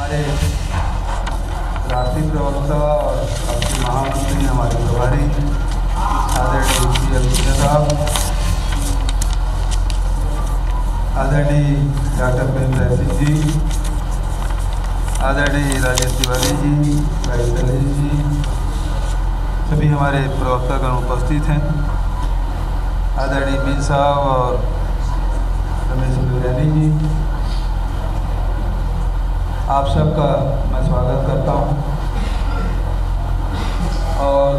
हमारे राष्ट्रीय प्रवक्ता और आपके महामंत्री हमारे प्रभारी आदरणीय श्री अभिषेक साहब, आदरणीय डॉक्टर प्रेमराय सिंह जी, आदरणीय राजेश तिवारी जी, भाई दलेश जी, सभी हमारे प्रवक्तागण उपस्थित हैं, आदरणीय मीर साहब और रमेश बिरयानी जी, आप सबका मैं स्वागत करता हूं। और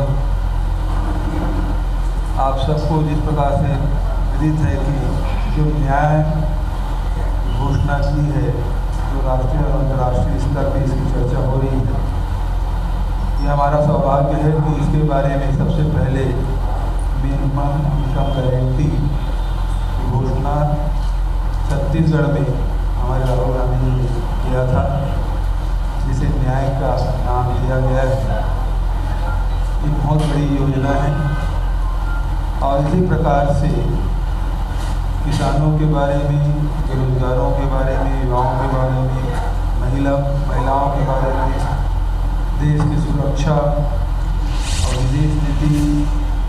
आप सबको जिस प्रकार से विदित है कि जो न्याय घोषणा की है, जो राष्ट्रीय और अंतर्राष्ट्रीय स्तर पर इसकी चर्चा हो रही है, ये हमारा सौभाग्य है कि इसके बारे में सबसे पहले मिनिमम इनकम गारंटी की घोषणा छत्तीसगढ़ में हमारे राहुल गांधी जी ने किया था, जिसे न्याय का नाम दिया गया है। एक बहुत बड़ी योजना है और इसी प्रकार से किसानों के बारे में, बेरोजगारों के बारे में, युवाओं के बारे में, महिलाओं के बारे में, देश की सुरक्षा और विदेश नीति,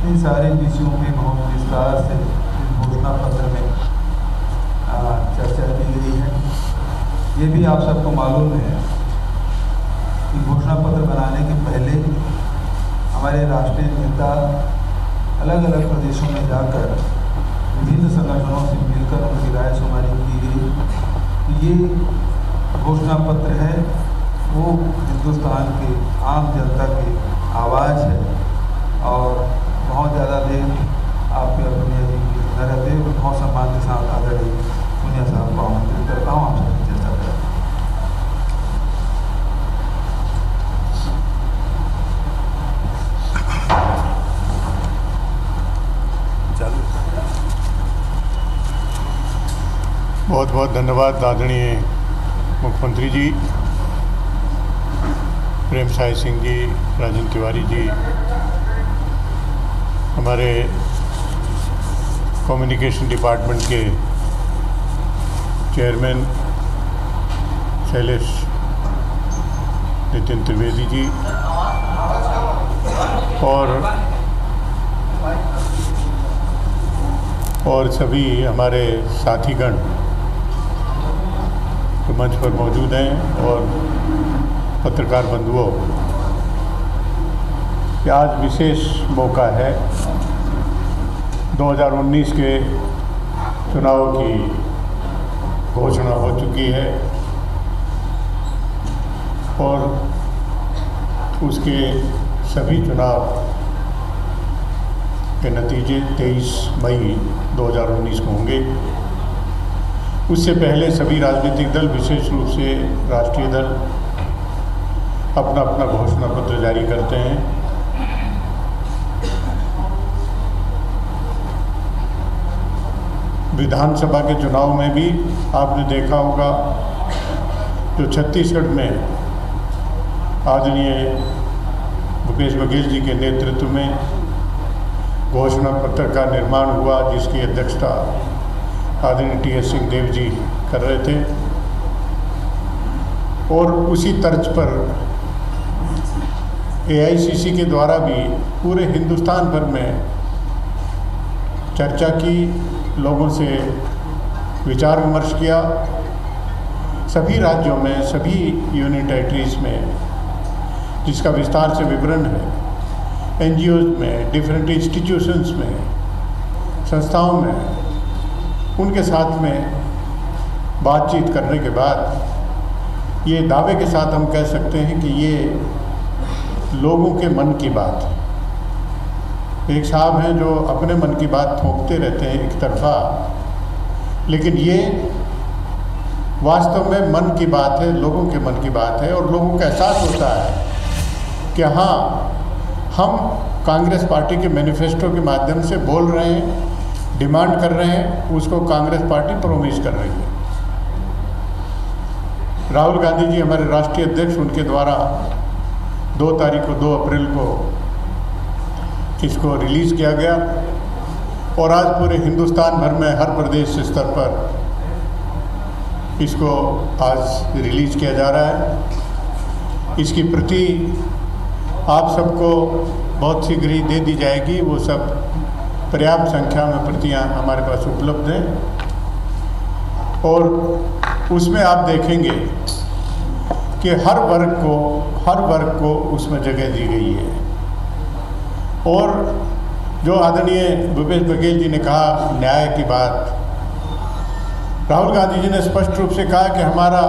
इन सारे विषयों में बहुत विस्तार से इस घोषणा पत्र में चर्चा की गई है। ये भी आप सबको मालूम है कि घोषणा पत्र बनाने के पहले हमारे राष्ट्रीय नेता अलग अलग प्रदेशों में जाकर विभिन्न संगठनों से मिलकर उनकी राय शुमारी की गई कि ये घोषणा पत्र है वो हिंदुस्तान के आम जनता की आवाज़ है। और बहुत ज़्यादा देर आपके अपने न रहते हुए बहुत सम्मान के साथ आदरणीय पुनिया साहब को आमंत्रित करता हूँ, आपसे चर्चा करें। बहुत बहुत धन्यवाद आदरणीय मुख्यमंत्री जी, प्रेमसाय सिंह जी, राजेंद्र तिवारी जी, हमारे कम्युनिकेशन डिपार्टमेंट के चेयरमैन शैलेश नितिन त्रिवेदी जी और सभी हमारे साथीगण जो मंच पर मौजूद हैं और पत्रकार बंधुओं, कि आज विशेष मौका है। 2019 के चुनाव की घोषणा हो चुकी है और उसके सभी चुनाव के नतीजे 23 मई 2019 को होंगे। उससे पहले सभी राजनीतिक दल, विशेष रूप से राष्ट्रीय दल, अपना अपना घोषणा पत्र जारी करते हैं। विधानसभा के चुनाव में भी आपने देखा होगा, जो छत्तीसगढ़ में आदरणीय भूपेश बघेल जी के नेतृत्व में घोषणा पत्र का निर्माण हुआ, जिसकी अध्यक्षता आदरणीय टी.एस. सिंहदेव जी कर रहे थे। और उसी तर्ज पर AICC के द्वारा भी पूरे हिंदुस्तान भर में चर्चा की, लोगों से विचार विमर्श किया। सभी राज्यों में, सभी यूनियन टेरिटरीज में, जिसका विस्तार से विवरण है, NGOs में, डिफरेंट इंस्टीट्यूशंस में, संस्थाओं में, उनके साथ में बातचीत करने के बाद ये दावे के साथ हम कह सकते हैं कि ये लोगों के मन की बात है। एक साहब हैं जो अपने मन की बात थोपते रहते हैं एक तरफा, लेकिन ये वास्तव में मन की बात है, लोगों के मन की बात है। और लोगों को एहसास होता है कि हाँ, हम कांग्रेस पार्टी के मैनिफेस्टो के माध्यम से बोल रहे हैं, डिमांड कर रहे हैं, उसको कांग्रेस पार्टी प्रोमिस कर रही है। राहुल गांधी जी हमारे राष्ट्रीय अध्यक्ष, उनके द्वारा 2 अप्रैल को इसको रिलीज़ किया गया और आज पूरे हिंदुस्तान भर में हर प्रदेश स्तर पर इसको आज रिलीज़ किया जा रहा है। इसकी प्रति आप सबको बहुत शीघ्र ही दे दी जाएगी। वो सब पर्याप्त संख्या में प्रतियां हमारे पास उपलब्ध हैं और उसमें आप देखेंगे कि हर वर्ग को उसमें जगह दी गई है। और जो आदरणीय भूपेश बघेल जी ने कहा न्याय की बात, राहुल गांधी जी ने स्पष्ट रूप से कहा कि हमारा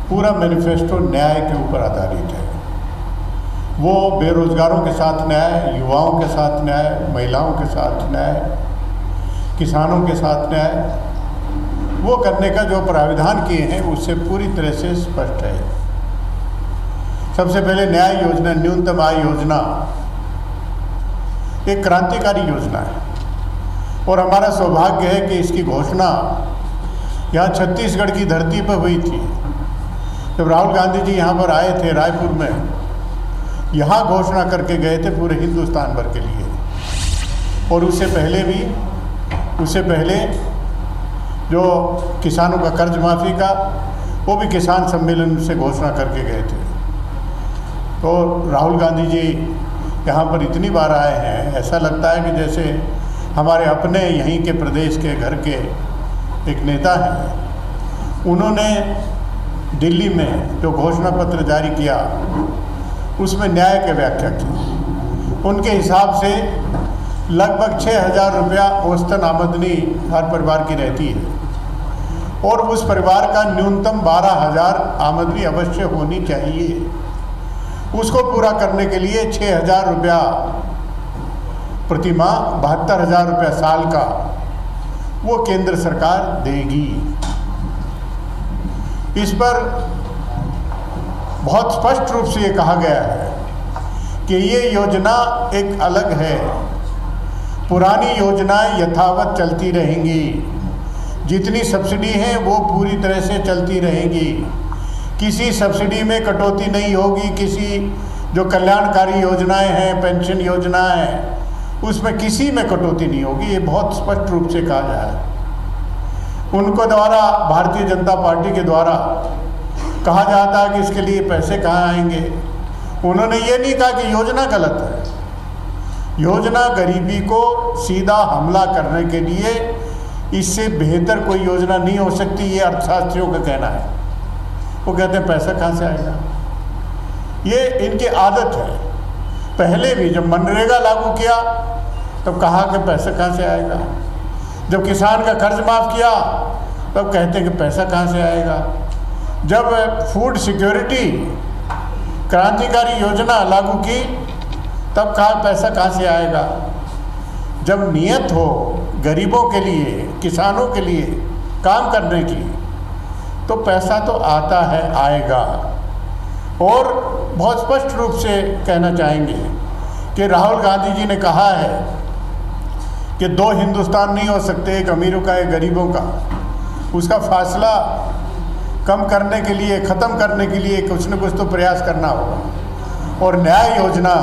पूरा मैनिफेस्टो न्याय के ऊपर आधारित है। वो बेरोजगारों के साथ न्याय, युवाओं के साथ न्याय, महिलाओं के साथ न्याय, किसानों के साथ न्याय, वो करने का जो प्राविधान किए हैं उससे पूरी तरह से स्पष्ट है। सबसे पहले न्याय योजना, न्यूनतम आय योजना एक क्रांतिकारी योजना है और हमारा सौभाग्य है कि इसकी घोषणा यहाँ छत्तीसगढ़ की धरती पर हुई थी। जब राहुल गांधी जी यहाँ पर आए थे रायपुर में, यहाँ घोषणा करके गए थे पूरे हिंदुस्तान भर के लिए। और उससे पहले जो किसानों का कर्ज माफ़ी का, वो भी किसान सम्मेलन से घोषणा करके गए थे। तो राहुल गांधी जी यहाँ पर इतनी बार आए हैं, ऐसा लगता है कि जैसे हमारे अपने यहीं के प्रदेश के घर के एक नेता हैं। उन्होंने दिल्ली में जो घोषणा पत्र जारी किया उसमें न्याय की व्याख्या की। उनके हिसाब से लगभग 6,000 रुपया औसतन आमदनी हर परिवार की रहती है और उस परिवार का न्यूनतम 12,000 आमदनी अवश्य होनी चाहिए। उसको पूरा करने के लिए 6,000 रुपया प्रति माह, 72,000 रुपया साल का वो केंद्र सरकार देगी। इस पर बहुत स्पष्ट रूप से ये कहा गया है कि ये योजना एक अलग है। पुरानी योजनाएं यथावत चलती रहेंगी, जितनी सब्सिडी है वो पूरी तरह से चलती रहेंगी, किसी सब्सिडी में कटौती नहीं होगी। किसी जो कल्याणकारी योजनाएं हैं, पेंशन योजनाएं हैं, उसमें किसी में कटौती नहीं होगी। ये बहुत स्पष्ट रूप से कहा गया है। उनको द्वारा, भारतीय जनता पार्टी के द्वारा कहा जाता है कि इसके लिए पैसे कहाँ आएंगे। उन्होंने ये नहीं कहा कि योजना गलत है। योजना गरीबी को सीधा हमला करने के लिए, इससे बेहतर कोई योजना नहीं हो सकती, ये अर्थशास्त्रियों का कहना है। वो कहते हैं पैसा कहाँ से आएगा। ये इनकी आदत है। पहले भी जब मनरेगा लागू किया तब कहा कि पैसा कहाँ से आएगा। जब किसान का कर्ज माफ़ किया तब कहते हैं कि पैसा कहाँ से आएगा। जब फूड सिक्योरिटी क्रांतिकारी योजना लागू की तब कहा पैसा कहाँ से आएगा। जब नियत हो गरीबों के लिए, किसानों के लिए काम करने की, तो पैसा तो आता है, आएगा। और बहुत स्पष्ट रूप से कहना चाहेंगे कि राहुल गांधी जी ने कहा है कि 2 हिंदुस्तान नहीं हो सकते, एक अमीरों का एक गरीबों का। उसका फासला कम करने के लिए, ख़त्म करने के लिए कुछ न कुछ तो प्रयास करना होगा। और न्याय योजना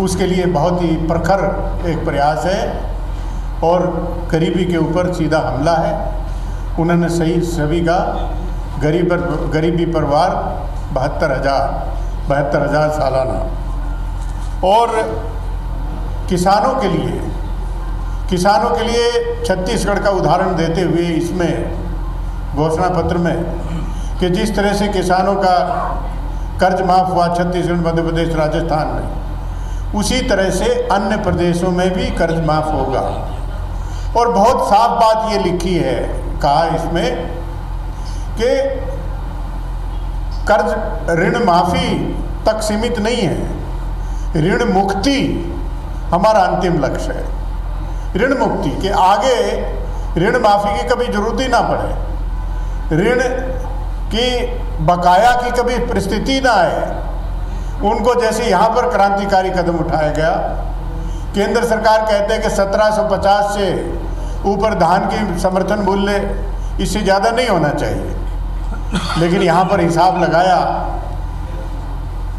उसके लिए बहुत ही प्रखर एक प्रयास है और गरीबी के ऊपर सीधा हमला है। उन्होंने सभी का गरीबी परिवार 72,000 सालाना। और किसानों के लिए छत्तीसगढ़ का उदाहरण देते हुए इसमें घोषणा पत्र में कि जिस तरह से किसानों का कर्ज माफ़ हुआ छत्तीसगढ़, मध्य प्रदेश, राजस्थान में, उसी तरह से अन्य प्रदेशों में भी कर्ज माफ़ होगा। और बहुत साफ बात ये लिखी है, कहा इसमें कि कर्ज ऋण माफ़ी तक सीमित नहीं है, ऋण मुक्ति हमारा अंतिम लक्ष्य है। ऋण मुक्ति के आगे ऋण माफ़ी की कभी जरूरत ही ना पड़े, ऋण की बकाया की कभी परिस्थिति ना आए। उनको जैसे यहाँ पर क्रांतिकारी कदम उठाया गया, केंद्र सरकार कहते हैं कि 1750 से ऊपर धान की समर्थन मूल्य, इससे ज़्यादा नहीं होना चाहिए। लेकिन यहाँ पर हिसाब लगाया,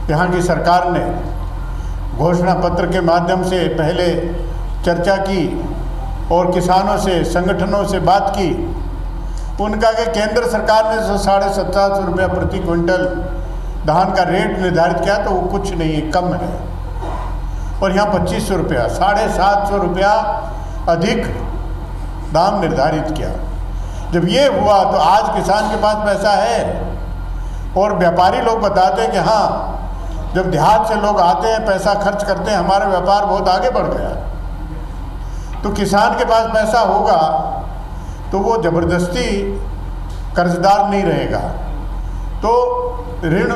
यहाँ की सरकार ने घोषणा पत्र के माध्यम से पहले चर्चा की और किसानों से, संगठनों से बात की उनका कि केंद्र सरकार ने जो 750 रुपया प्रति क्विंटल धान का रेट निर्धारित किया तो वो कुछ नहीं है, कम है। और यहाँ 2500 रुपया, 750 रुपया अधिक दाम निर्धारित किया। जब ये हुआ तो आज किसान के पास पैसा है। और व्यापारी लोग बताते हैं कि हाँ, जब देहात से लोग आते हैं, पैसा खर्च करते हैं, हमारा व्यापार बहुत आगे बढ़ गया। तो किसान के पास पैसा होगा तो वो ज़बरदस्ती कर्जदार नहीं रहेगा। तो ऋण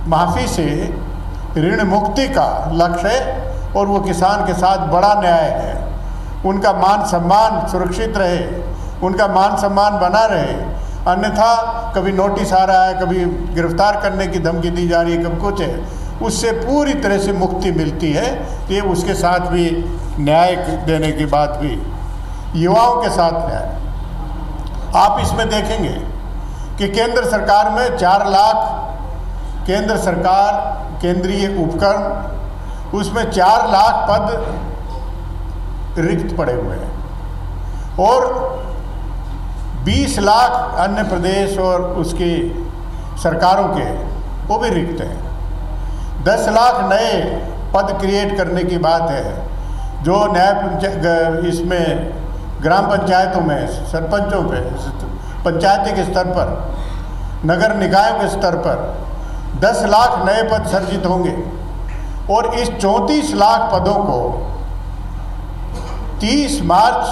माफ़ी से ऋण मुक्ति का लक्ष्य है और वो किसान के साथ बड़ा न्याय है। उनका मान सम्मान सुरक्षित रहे, उनका मान सम्मान बना रहे, अन्यथा कभी नोटिस आ रहा है, कभी गिरफ्तार करने की धमकी दी जा रही है, कभी कुछ है, उससे पूरी तरह से मुक्ति मिलती है। ये उसके साथ भी न्याय देने की बात हुई। युवाओं के साथ न्याय, आप इसमें देखेंगे कि केंद्र सरकार में 4 लाख केंद्र सरकार केंद्रीय उपक्रम, उसमें 4 लाख पद रिक्त पड़े हुए हैं और 20 लाख अन्य प्रदेश और उसकी सरकारों के वो भी रिक्त हैं। 10 लाख नए पद क्रिएट करने की बात है, जो इसमें ग्राम पंचायतों में, सरपंचों पे, पंचायती के स्तर पर, नगर निकायों के स्तर पर 10 लाख नए पद सर्जित होंगे। और इस 34 लाख पदों को 31 मार्च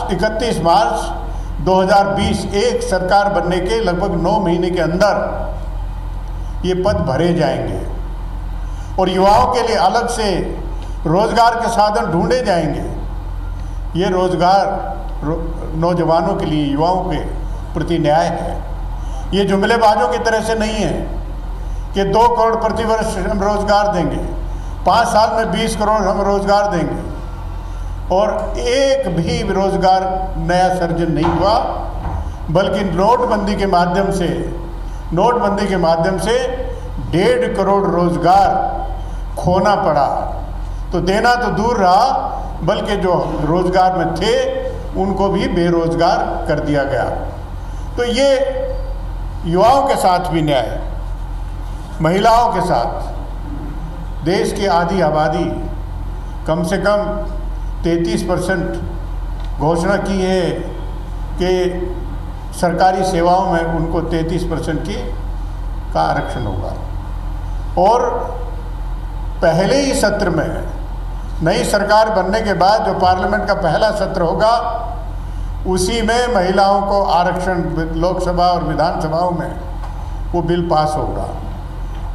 2020 एक सरकार बनने के लगभग 9 महीने के अंदर ये पद भरे जाएंगे और युवाओं के लिए अलग से रोजगार के साधन ढूंढे जाएंगे। ये रोजगार नौजवानों के लिए, युवाओं के प्रति न्याय है। ये जुमलेबाजों की तरह से नहीं है कि 2 करोड़ प्रतिवर्ष हम रोजगार देंगे, 5 साल में 20 करोड़ हम रोजगार देंगे और एक भी रोजगार नया सर्जन नहीं हुआ, बल्कि नोटबंदी के माध्यम से 1.5 करोड़ रोजगार खोना पड़ा। तो देना तो दूर रहा, बल्कि जो रोजगार में थे उनको भी बेरोजगार कर दिया गया। तो ये युवाओं के साथ भी न्याय, महिलाओं के साथ, देश की आधी आबादी कम से कम 33% घोषणा की है कि सरकारी सेवाओं में उनको 33% का आरक्षण होगा। और पहले ही सत्र में, नई सरकार बनने के बाद जो पार्लियामेंट का पहला सत्र होगा, उसी में महिलाओं को आरक्षण लोकसभा और विधानसभाओं में वो बिल पास होगा।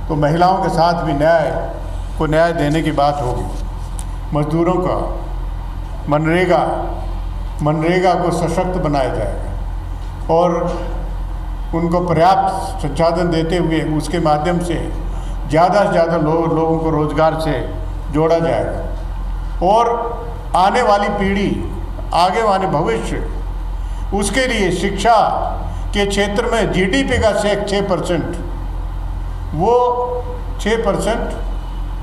तो महिलाओं के साथ भी न्याय देने की बात होगी। मजदूरों का मनरेगा को सशक्त बनाया जाएगा और उनको पर्याप्त संसाधन देते हुए उसके माध्यम से ज़्यादा से ज़्यादा लोगों को रोजगार से जोड़ा जाएगा। और आने वाली पीढ़ी, आगे वाले भविष्य, उसके लिए शिक्षा के क्षेत्र में जीडीपी का 6%, वो 6%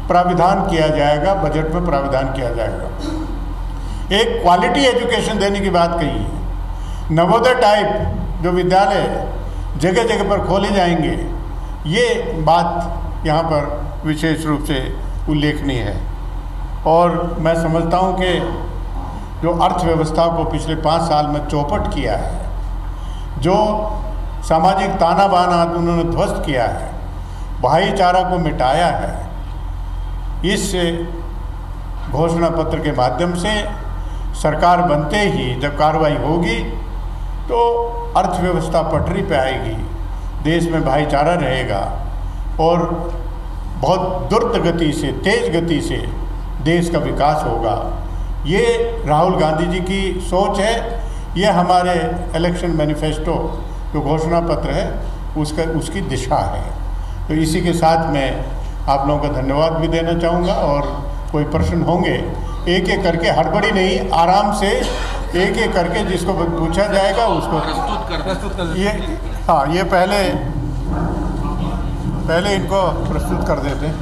प्राविधान किया जाएगा, बजट में प्राविधान किया जाएगा। एक क्वालिटी एजुकेशन देने की बात कही है। नवोदय टाइप जो विद्यालय जगह जगह पर खोले जाएंगे, ये बात यहाँ पर विशेष रूप से उल्लेखनीय है। और मैं समझता हूँ कि जो अर्थव्यवस्था को पिछले 5 साल में चौपट किया है, जो सामाजिक ताना बाना उन्होंने ध्वस्त किया है, भाईचारा को मिटाया है, इस घोषणा पत्र के माध्यम से सरकार बनते ही जब कार्रवाई होगी तो अर्थव्यवस्था पटरी पे आएगी, देश में भाईचारा रहेगा और बहुत द्रुत गति से, तेज़ गति से देश का विकास होगा। ये राहुल गांधी जी की सोच है, ये हमारे इलेक्शन मैनिफेस्टो जो घोषणा पत्र है उसकी दिशा है। तो इसी के साथ मैं आप लोगों का धन्यवाद भी देना चाहूँगा और कोई प्रश्न होंगे एक एक करके, हड़बड़ी नहीं, आराम से एक एक करके जिसको पूछा जाएगा उसको प्रस्तुत कर। ये हाँ, ये पहले इनको प्रस्तुत कर देते हैं।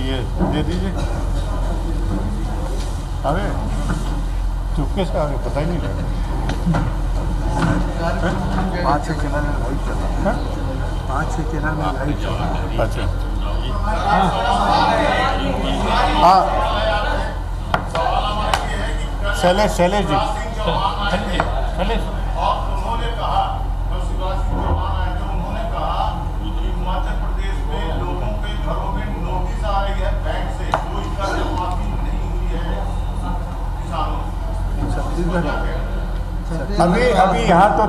ये दे दीजिए। अरे चुपके से आगे पता ही नहीं लगा। 5-6 चैनल में लाइव चल रहा है। 5-6 चैनल में लाइव चल रहा है। अच्छा हाँ शैलेश जी शैलेश अभी यहाँ तो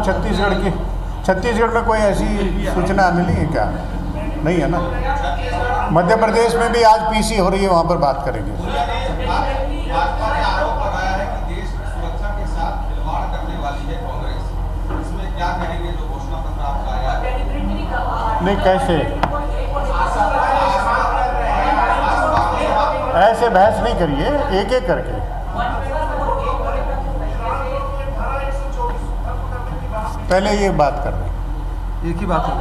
छत्तीसगढ़ में कोई ऐसी सूचना मिली है क्या? नहीं है ना। मध्य प्रदेश में भी आज पीसी हो रही है, वहाँ पर बात करेंगे। भाजपा ने आरोप लगाया है कि देश की सुरक्षा के साथ खिलवाड़ करने वाली है कांग्रेस। इसमें क्या कहेंगे जो घोषणा पत्र आपका आया? नहीं कैसे ऐसे बहस नहीं करिए, एक एक करके। पहले ये बात कर रहे हैं, एक ही बात है।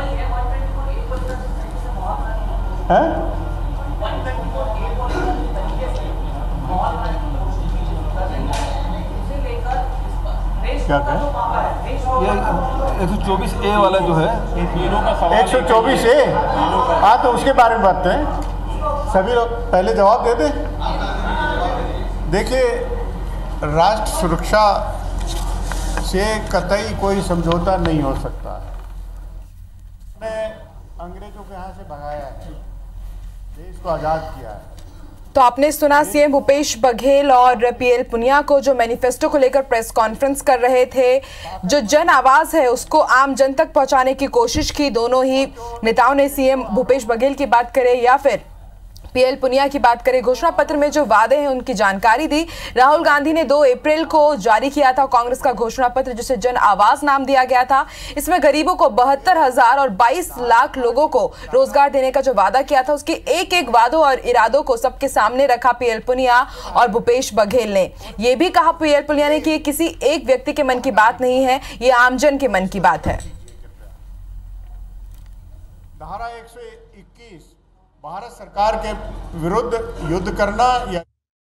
क्या कहें? ये 124A वाला जो है 124A, हाँ तो उसके बारे में बात हैं। सभी लोग पहले जवाब दे दें। देखिए, राष्ट्र सुरक्षा से कतई कोई समझौता नहीं हो सकता है। ने अंग्रेजों के यहाँ से भगाया है, देश को आज़ाद किया है। तो आपने सुना सीएम भूपेश बघेल और पीएल पुनिया को जो मैनिफेस्टो को लेकर प्रेस कॉन्फ्रेंस कर रहे थे। जो जन आवाज है उसको आम जन तक पहुंचाने की कोशिश की दोनों ही नेताओं ने। सीएम भूपेश बघेल की बात करें या फिर पीएल पुनिया की बात करें, घोषणा पत्र में जो वादे हैं उनकी जानकारी दी। राहुल गांधी ने 2 अप्रैल को जारी किया था कांग्रेस का घोषणा पत्र, जिसे जन आवाज नाम दिया गया था। इसमें गरीबों को 72,000 और 22 लाख लोगों को रोजगार देने का जो वादा किया था, उसके एक एक वादों और इरादों को सबके सामने रखा पीएल पुनिया और भूपेश बघेल ने। यह भी कहा पीएल पुनिया ने कि ये किसी एक व्यक्ति के मन की बात नहीं है, ये आमजन के मन की बात है। धारा 121 भारत सरकार के विरुद्ध युद्ध करना या